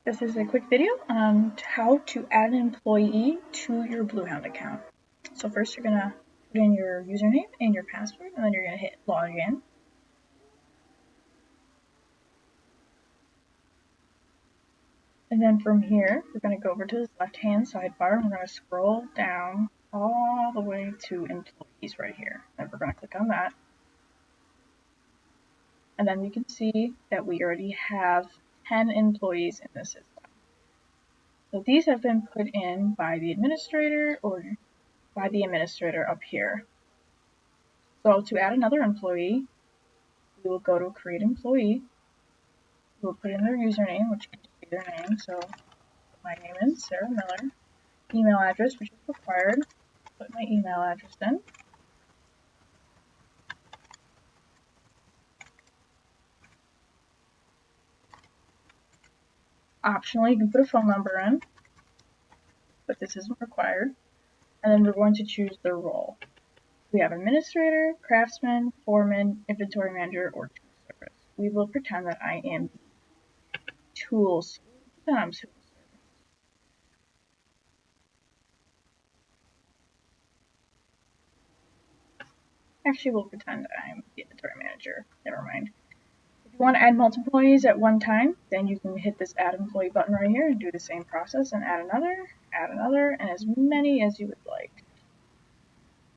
This is a quick video on how to add an employee to your Bluehound account. So first you're going to put in your username and your password, and then you're going to hit login. And then from here, we're going to go over to this left-hand sidebar, and we're going to scroll down all the way to employees right here. And we're going to click on that. And then you can see that we already have 10 employees in the system. So these have been put in by the administrator or by the administrator up here. So to add another employee, we will go to create employee. We'll put in their username, which can be their name. So my name is Sarah Miller. Email address, which is required. Put my email address in. Optionally, you can put a phone number in, but this isn't required. And then we're going to choose their role. We have administrator, craftsman, foreman, inventory manager, or tool service. We will pretend that I am tools. Actually, we'll pretend I'm the inventory manager. Never mind. If you want to add multiple employees at one time, then you can hit this add employee button right here and do the same process and add another, and as many as you would like.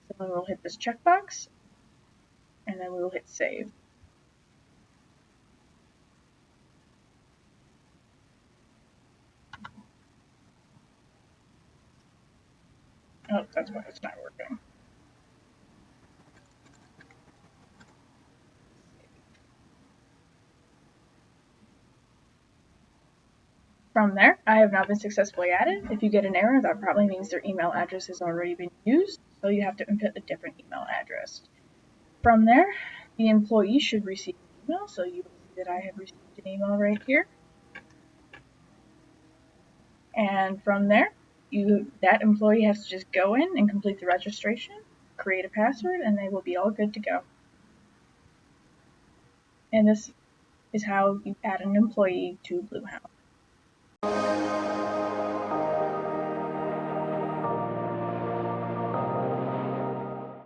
So then we'll hit this checkbox, and then we will hit save. Oh, that's why it's not working. From there, I have now been successfully added. If you get an error, that probably means their email address has already been used, so you have to input a different email address. From there, the employee should receive an email, so you will see that I have received an email right here. And from there, that employee has to just go in and complete the registration, create a password, and they will be all good to go. And this is how you add an employee to Bluehound.